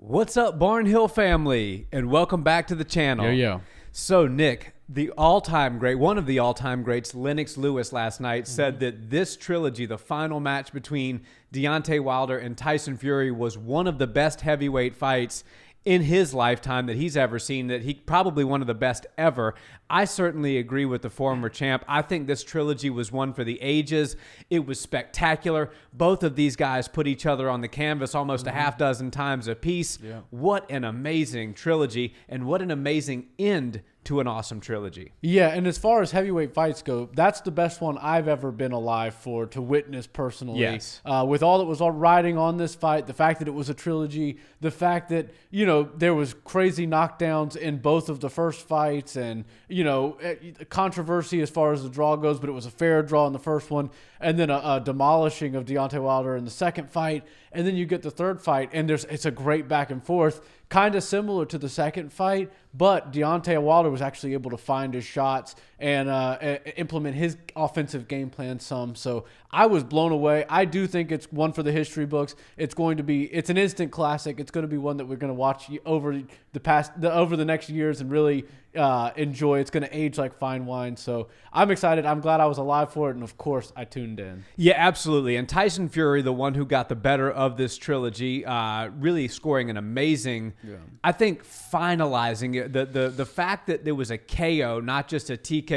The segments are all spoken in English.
What's up, Barnhill family, and welcome back to the channel. Yo. So, Nick, the all-time great, one of the all-time greats, Lennox Lewis, last night said that this trilogy, the final match between Deontay Wilder and Tyson Fury, was one of the best heavyweight fights in his lifetime that he's ever seen, that he probably one of the best ever. I certainly agree with the former champ. I think this trilogy was one for the ages. It was spectacular. Both of these guys put each other on the canvas almost a half dozen times apiece. Yeah. What an amazing trilogy, and what an amazing end to an awesome trilogy. Yeah, and as far as heavyweight fights go, that's the best one I've ever been alive for to witness personally. Yes. With all that was all riding on this fight, the fact that it was a trilogy, the fact that, there was crazy knockdowns in both of the first fights and, controversy as far as the draw goes, but it was a fair draw in the first one, and then a demolishing of Deontay Wilder in the second fight, and then you get the third fight, and it's a great back and forth, kind of similar to the second fight, but Deontay Wilder was actually able to find his shots and implement his offensive game plan some. So I was blown away. I do think it's one for the history books. It's an instant classic. It's going to be one that we're going to watch over the next years and really enjoy. It's going to age like fine wine. So I'm excited. I'm glad I was alive for it. And of course I tuned in. Yeah, absolutely. And Tyson Fury, the one who got the better of this trilogy, really scoring an amazing, I think finalizing it. The fact that there was a KO, not just a TKO,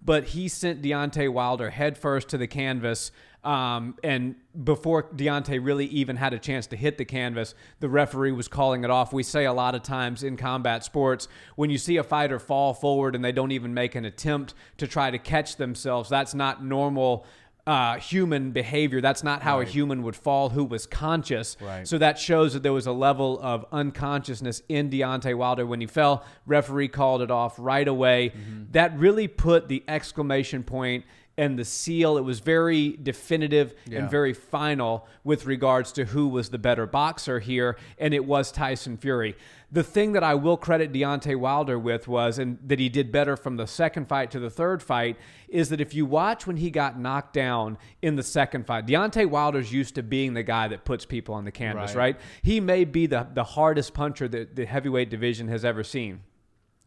but he sent Deontay Wilder headfirst to the canvas. And before Deontay really even had a chance to hit the canvas, the referee was calling it off. We say a lot of times in combat sports, when you see a fighter fall forward and they don't even make an attempt to try to catch themselves, that's not normal human behavior. That's not how a human would fall who was conscious. Right. So that shows that there was a level of unconsciousness in Deontay Wilder when he fell. Referee called it off right away. That really put the exclamation point and the seal. It was very definitive and very final with regards to who was the better boxer here, and it was Tyson Fury. The thing that I will credit Deontay Wilder with was, and that he did better from the second fight to the third fight, is that if you watch when he got knocked down in the second fight, Deontay Wilder's used to being the guy that puts people on the canvas, right? He may be the hardest puncher that the heavyweight division has ever seen.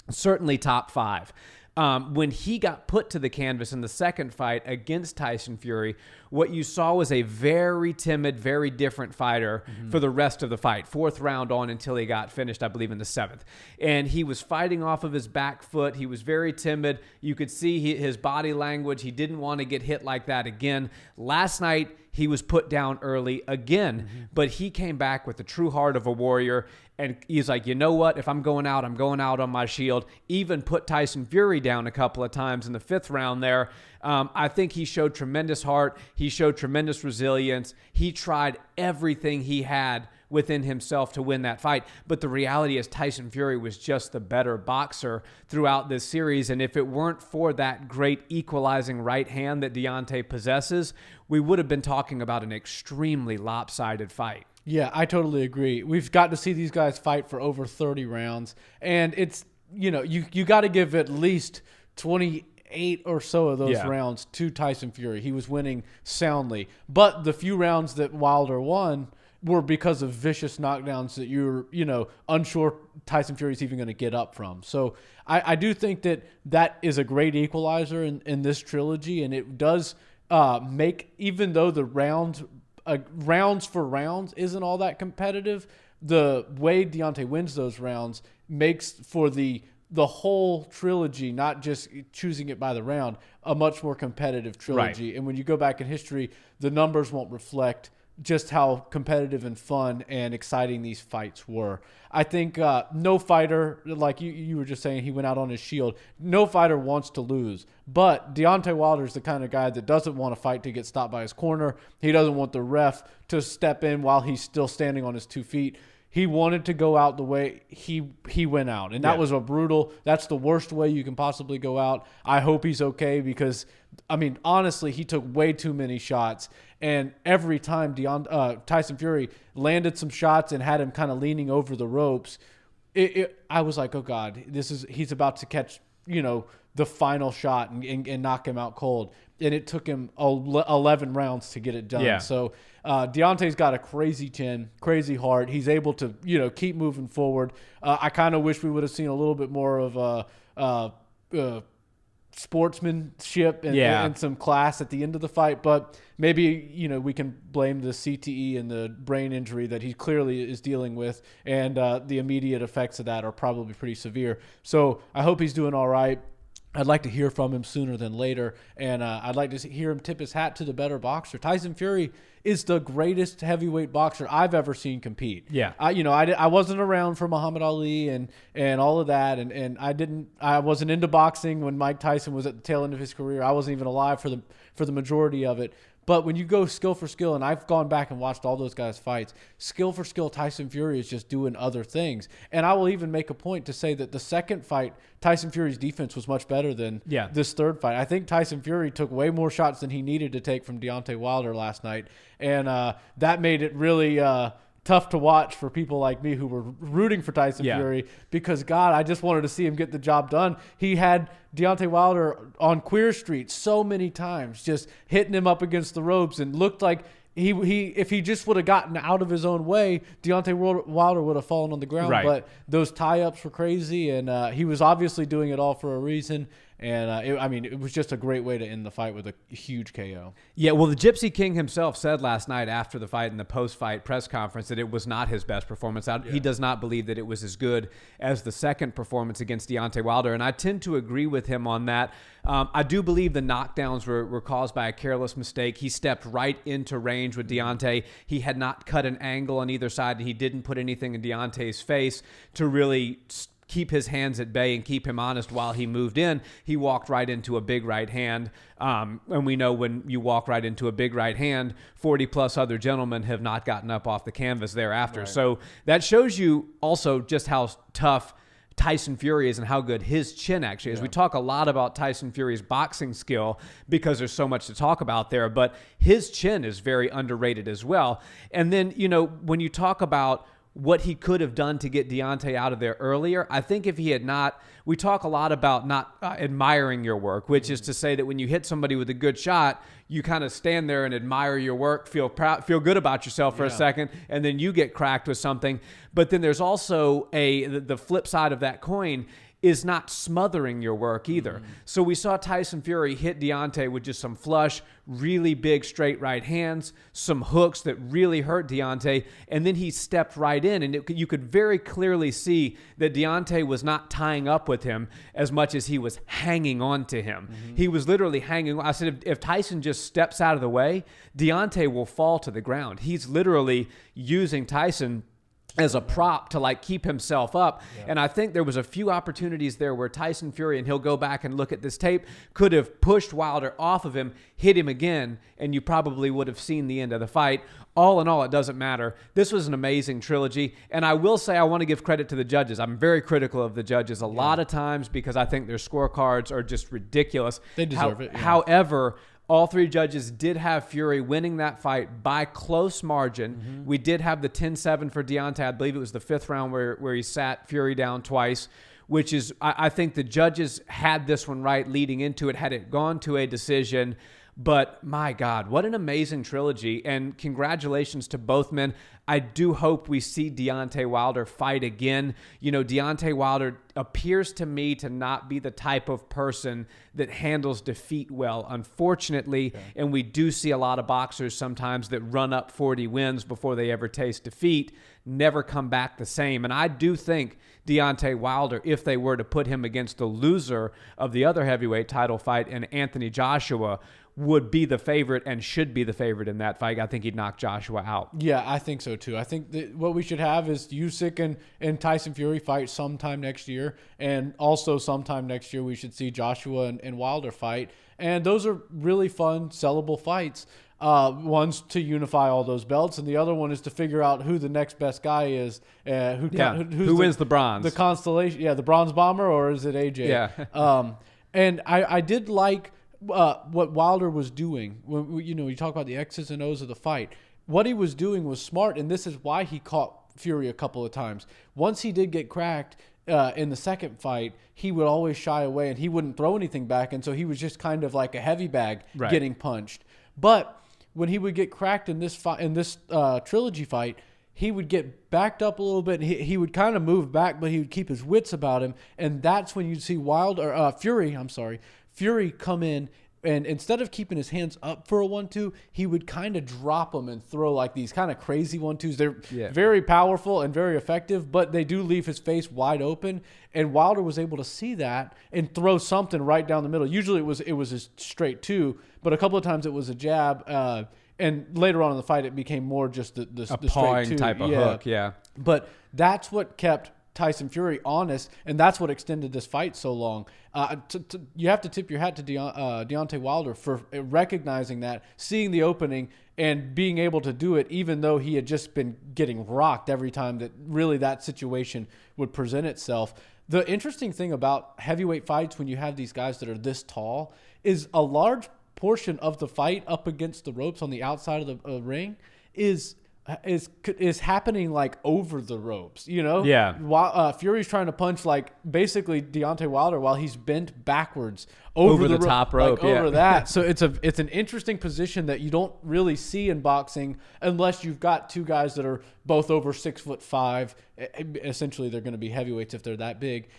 Certainly top five. When he got put to the canvas in the second fight against Tyson Fury, what you saw was a very timid, very different fighter for the rest of the fight. Fourth round on until he got finished, I believe, in the seventh. And he was fighting off of his back foot. He was very timid. You could see his body language. He didn't want to get hit like that again. Last night, he was put down early again, but he came back with the true heart of a warrior. And he's like, you know what? If I'm going out on my shield. Even put Tyson Fury down a couple of times in the fifth round there. I think he showed tremendous heart. He showed tremendous resilience. He tried everything he had within himself to win that fight. But the reality is Tyson Fury was just the better boxer throughout this series. And if it weren't for that great equalizing right hand that Deontay possesses, we would have been talking about an extremely lopsided fight. Yeah, I totally agree. We've got to see these guys fight for over 30 rounds. And it's, you got to give at least 28 or so of those rounds to Tyson Fury. He was winning soundly. But the few rounds that Wilder won were because of vicious knockdowns that you're, unsure Tyson Fury's even going to get up from. So I do think that is a great equalizer in this trilogy. And it does make, even though the rounds for rounds isn't all that competitive, the way Deontay wins those rounds makes for the whole trilogy, not just choosing it by the round, a much more competitive trilogy. Right. And when you go back in history, the numbers won't reflect just how competitive and fun and exciting these fights were. I think no fighter, like you were just saying, he went out on his shield. No fighter wants to lose. But Deontay Wilder is the kind of guy that doesn't want to fight to get stopped by his corner. He doesn't want the ref to step in while he's still standing on his 2 feet. He wanted to go out the way he went out. And that was that's the worst way you can possibly go out. I hope he's okay because, honestly, he took way too many shots. And every time Tyson Fury landed some shots and had him kind of leaning over the ropes, I was like, oh God, he's about to catch, the final shot and knock him out cold. And it took him 11 rounds to get it done. Yeah. So Deontay's got a crazy chin, crazy heart. He's able to, keep moving forward. I kind of wish we would have seen a little bit more of sportsmanship and some class at the end of the fight. But maybe, we can blame the CTE and the brain injury that he clearly is dealing with. And the immediate effects of that are probably pretty severe. So I hope he's doing all right. I'd like to hear from him sooner than later, and I'd like to hear him tip his hat to the better boxer. Tyson Fury is the greatest heavyweight boxer I've ever seen compete. Yeah, I wasn't around for Muhammad Ali and all of that, and I wasn't into boxing when Mike Tyson was at the tail end of his career. I wasn't even alive for the majority of it. But when you go skill for skill, and I've gone back and watched all those guys' fights, skill for skill, Tyson Fury is just doing other things. And I will even make a point to say that the second fight, Tyson Fury's defense was much better than this third fight. I think Tyson Fury took way more shots than he needed to take from Deontay Wilder last night. And that made it really tough to watch for people like me who were rooting for Tyson Fury because, God, I just wanted to see him get the job done. He had Deontay Wilder on Queer Street so many times, just hitting him up against the ropes, and looked like he if he just would have gotten out of his own way, Deontay Wilder would have fallen on the ground. Right. But those tie-ups were crazy, and he was obviously doing it all for a reason. And, it was just a great way to end the fight with a huge KO. Yeah, well, the Gypsy King himself said last night after the fight in the post-fight press conference that it was not his best performance. He does not believe that it was as good as the second performance against Deontay Wilder, and I tend to agree with him on that. I do believe the knockdowns were caused by a careless mistake. He stepped right into range with Deontay. He had not cut an angle on either side, and he didn't put anything in Deontay's face to really keep his hands at bay and keep him honest while he moved in. He walked right into a big right hand. And we know when you walk right into a big right hand, 40 plus other gentlemen have not gotten up off the canvas thereafter. Right. So that shows you also just how tough Tyson Fury is and how good his chin actually is. We talk a lot about Tyson Fury's boxing skill because there's so much to talk about there, but his chin is very underrated as well. And then, when you talk about what he could have done to get Deontay out of there earlier, I think if he had not, we talk a lot about not admiring your work, which is to say that when you hit somebody with a good shot, you kind of stand there and admire your work, feel proud, feel good about yourself for a second, and then you get cracked with something. But then there's also the flip side of that coin is not smothering your work either. So we saw Tyson Fury hit Deontay with just some flush, really big straight right hands, some hooks that really hurt Deontay, and then he stepped right in, and you could very clearly see that Deontay was not tying up with him as much as he was hanging on to him. He was literally hanging on. I said, if Tyson just steps out of the way, Deontay will fall to the ground. He's literally using Tyson as a prop to keep himself up. And I think there was a few opportunities there where Tyson Fury, and he'll go back and look at this tape, could have pushed Wilder off of him, hit him again, and you probably would have seen the end of the fight. All in all, it doesn't matter. This was an amazing trilogy. And I will say I want to give credit to the judges. I'm very critical of the judges a lot of times because I think their scorecards are just ridiculous. They deserve it. However, all three judges did have Fury winning that fight by close margin. We did have the 10-7 for Deontay. I believe it was the fifth round where he sat Fury down twice, which is, I think the judges had this one right leading into it, had it gone to a decision. But my God, what an amazing trilogy. And congratulations to both men. I do hope we see Deontay Wilder fight again. Deontay Wilder appears to me to not be the type of person that handles defeat well, unfortunately. Okay. And we do see a lot of boxers sometimes that run up 40 wins before they ever taste defeat, never come back the same. And I do think Deontay Wilder, if they were to put him against the loser of the other heavyweight title fight and Anthony Joshua, would be the favorite and should be the favorite in that fight. I think he'd knock Joshua out. Yeah, I think so too. I think that what we should have is Usyk and Tyson Fury fight sometime next year. And also sometime next year we should see Joshua and Wilder fight. And those are really fun, sellable fights. One's to unify all those belts, and the other one is to figure out who the next best guy is. Who wins the bronze? The constellation. Yeah, the bronze bomber, or is it AJ? Yeah. And I did like what Wilder was doing. When you talk about the X's and O's of the fight. What he was doing was smart, and this is why he caught Fury a couple of times. Once he did get cracked, in the second fight, he would always shy away and he wouldn't throw anything back. And so he was just kind of like a heavy bag getting punched. But when he would get cracked in this trilogy fight, he would get backed up a little bit. He would kind of move back, but he would keep his wits about him. And that's when you'd see Fury come in. And instead of keeping his hands up for a 1-2, he would kind of drop them and throw like these kind of crazy 1-2s. They're very powerful and very effective, but they do leave his face wide open. And Wilder was able to see that and throw something right down the middle. Usually it was a straight 2, but a couple of times it was a jab. And later on in the fight, it became more just the pawing straight 2 type of hook. Yeah, but that's what kept Tyson Fury honest, and that's what extended this fight so long. You have to tip your hat to Deontay Wilder for recognizing that, seeing the opening, and being able to do it, even though he had just been getting rocked every time that really that situation would present itself. The interesting thing about heavyweight fights when you have these guys that are this tall is a large portion of the fight up against the ropes on the outside of the ring is happening like over the ropes, you know? Yeah. While Fury's trying to punch like basically Deontay Wilder while he's bent backwards over the top rope, like over that. So it's an interesting position that you don't really see in boxing unless you've got two guys that are both over 6'5". Essentially, they're going to be heavyweights if they're that big.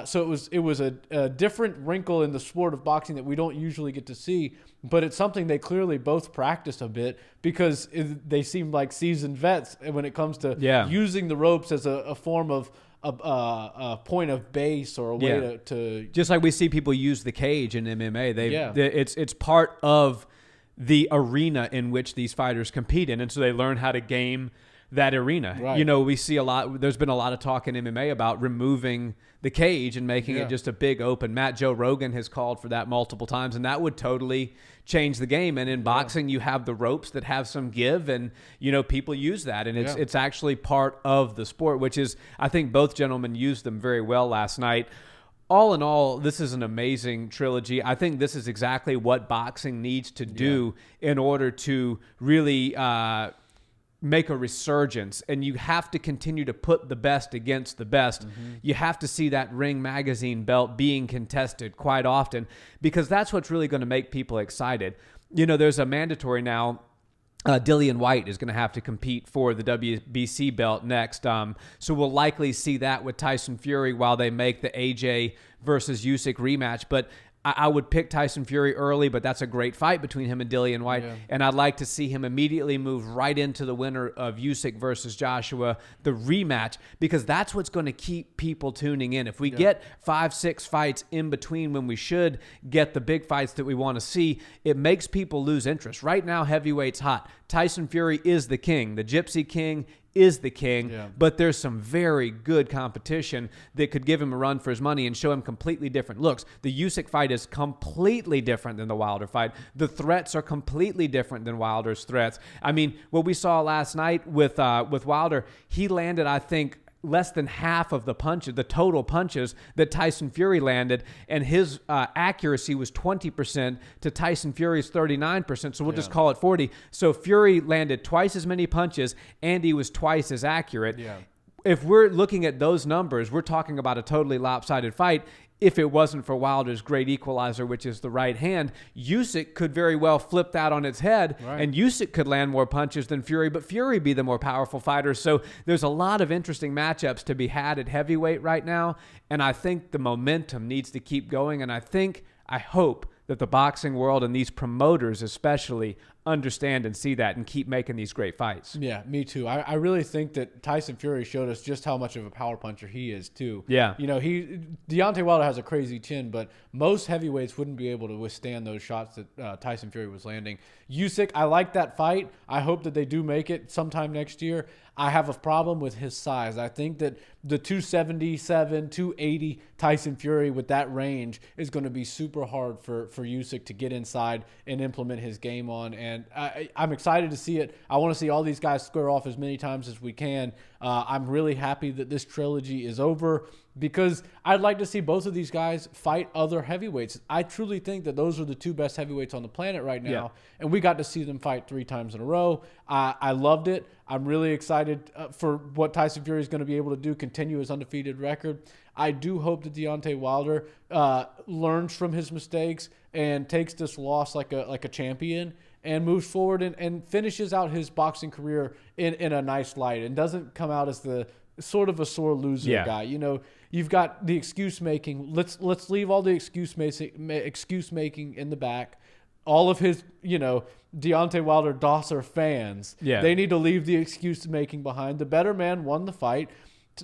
So it was a different wrinkle in the sport of boxing that we don't usually get to see, but it's something they clearly both practiced a bit because they seem like seasoned vets when it comes to using the ropes as a form of a point of base or a way to just like we see people use the cage in MMA. It's part of the arena in which these fighters compete in, and so they learn how to game that arena. Right. You know, we see a lot. There's been a lot of talk in MMA about removing the cage and making it just a big open mat. Joe Rogan has called for that multiple times, and that would totally change the game. And in boxing, you have the ropes that have some give, and you know people use that, and it's actually part of the sport, which is, I think both gentlemen used them very well last night. All in all, this is an amazing trilogy. I think this is exactly what boxing needs to do in order to really make a resurgence, and you have to continue to put the best against the best. You have to see that Ring Magazine belt being contested quite often, because that's what's really going to make people excited. You know, there's a mandatory now. Dillian White is going to have to compete for the WBC belt next. So we'll likely see that with Tyson Fury while they make the AJ versus Usyk rematch. But I would pick Tyson Fury early, but that's a great fight between him and Dillian White. And I'd like to see him immediately move right into the winner of Usyk versus Joshua, the rematch, because that's what's going to keep people tuning in. If we get 5-6 fights in between when we should get the big fights that we want to see, it makes people lose interest. Right now, heavyweight's hot. Tyson Fury is the king. The Gypsy King is the king, but there's some very good competition that could give him a run for his money and show him completely different looks. The Usyk fight is completely different than the Wilder fight. The threats are completely different than Wilder's threats. I mean, what we saw last night with Wilder, he landed, I think, less than half of the punches, the total punches that Tyson Fury landed, and his accuracy was 20% to Tyson Fury's 39%, so we'll just call it 40. So Fury landed twice as many punches, and he was twice as accurate. If we're looking at those numbers, we're talking about a totally lopsided fight. If it wasn't for Wilder's great equalizer, which is the right hand, Usyk could very well flip that on its head, and Usyk could land more punches than Fury, but Fury be the more powerful fighter. So there's a lot of interesting matchups to be had at heavyweight right now, and I think the momentum needs to keep going, and I hope that the boxing world and these promoters especially understand and see that and keep making these great fights. Yeah, me too. I really think that Tyson Fury showed us just how much of a power puncher he is too. Yeah. You know, Deontay Wilder has a crazy chin, but most heavyweights wouldn't be able to withstand those shots that Tyson Fury was landing. Usyk, I like that fight. I hope that they do make it sometime next year. I have a problem with his size. I think that the 277, 280 Tyson Fury with that range is going to be super hard for Usyk to get inside and implement his game on. And and I'm excited to see it. I want to see all these guys square off as many times as we can. I'm really happy that this trilogy is over because I'd like to see both of these guys fight other heavyweights. I truly think that those are the two best heavyweights on the planet right now, and we got to see them fight 3 times in a row. I loved it. I'm really excited for what Tyson Fury is going to be able to do, continue his undefeated record. I do hope that Deontay Wilder learns from his mistakes and takes this loss like a champion and moves forward and finishes out his boxing career in a nice light and doesn't come out as the sort of a sore loser guy. You know, you've got the excuse making. Let's leave all the excuse making in the back. All of his, Deontay Wilder Dosser fans, they need to leave the excuse making behind. The better man won the fight.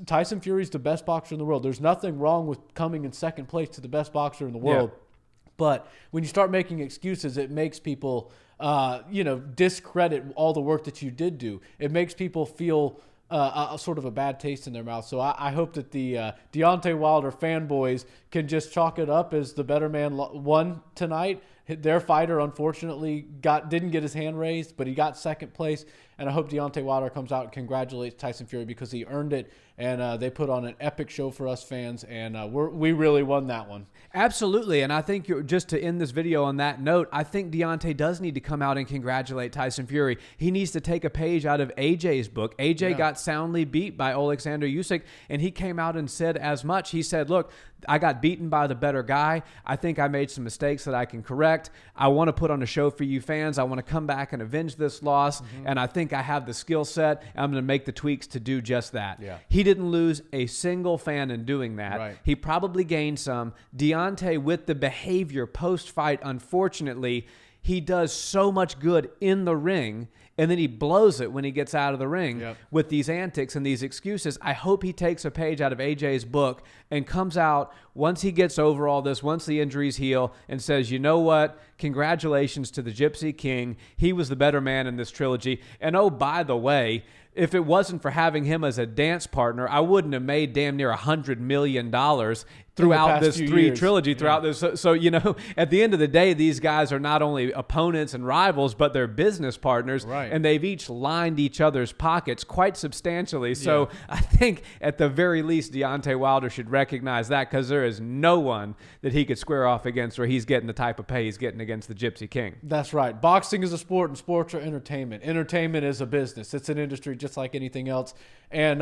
Tyson Fury's the best boxer in the world. There's nothing wrong with coming in second place to the best boxer in the world. But when you start making excuses, it makes people, discredit all the work that you did do. It makes people feel a sort of a bad taste in their mouth. So I hope that the Deontay Wilder fanboys can just chalk it up as the better man won tonight. Their fighter, unfortunately, didn't get his hand raised, but he got second place. And I hope Deontay Wilder comes out and congratulates Tyson Fury because he earned it. And they put on an epic show for us fans, and we really won that one. Absolutely, and I think just to end this video on that note, I think Deontay does need to come out and congratulate Tyson Fury. He needs to take a page out of AJ's book. AJ got soundly beat by Alexander Usyk, and he came out and said as much. He said, look, I got beaten by the better guy. I think I made some mistakes that I can correct. I want to put on a show for you fans. I want to come back and avenge this loss, and I think I have the skill set. I'm going to make the tweaks to do just that. He didn't lose a single fan in doing that. He probably gained some. Deontay, with the behavior post-fight, unfortunately, he does so much good in the ring, and then he blows it when he gets out of the ring with these antics and these excuses. I hope he takes a page out of AJ's book and comes out once he gets over all this, once the injuries heal, and says, you know what? Congratulations to the Gypsy King. He was the better man in this trilogy. And oh, by the way, if it wasn't for having him as a dance partner, I wouldn't have made damn near $100 million throughout this trilogy, throughout this. So, at the end of the day, these guys are not only opponents and rivals, but they're business partners, and they've each lined each other's pockets quite substantially. So I think at the very least, Deontay Wilder should recognize that, because there is no one that he could square off against where he's getting the type of pay he's getting against the Gypsy King. That's right. Boxing is a sport, and sports are entertainment. Entertainment is a business. It's an industry just like anything else. And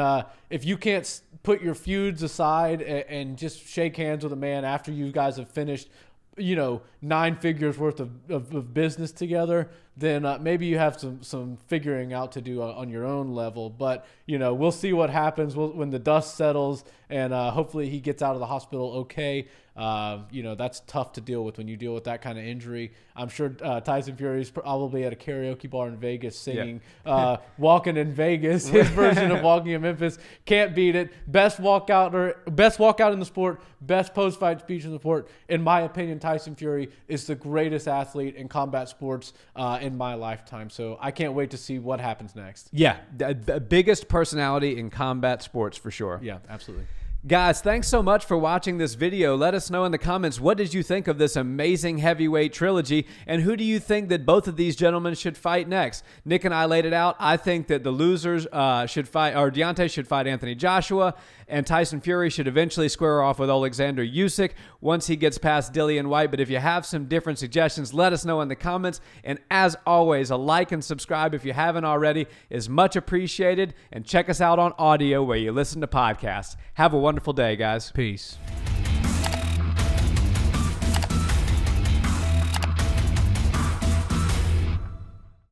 if you can't put your feuds aside and just shake hands with a man after you guys have finished, 9 figures worth of business together, then maybe you have some figuring out to do on your own level. But, we'll see what happens when the dust settles, and hopefully he gets out of the hospital okay. That's tough to deal with when you deal with that kind of injury. I'm sure Tyson Fury is probably at a karaoke bar in Vegas singing Walking in Vegas, his version of Walking in Memphis. Can't beat it. Best walkout in the sport, best post-fight speech in the sport. In my opinion, Tyson Fury is the greatest athlete in combat sports in my lifetime. So I can't wait to see what happens next. Yeah, the biggest personality in combat sports for sure. Yeah, absolutely. Guys, thanks so much for watching this video. Let us know in the comments, what did you think of this amazing heavyweight trilogy, and who do you think that both of these gentlemen should fight next? Nick and I laid it out. I think that the losers should fight, or Deontay should fight Anthony Joshua, and Tyson Fury should eventually square off with Alexander Usyk once he gets past Dillian White. But if you have some different suggestions, let us know in the comments. And as always, a like and subscribe if you haven't already is much appreciated. And check us out on audio where you listen to podcasts. Have a wonderful day, guys. Peace.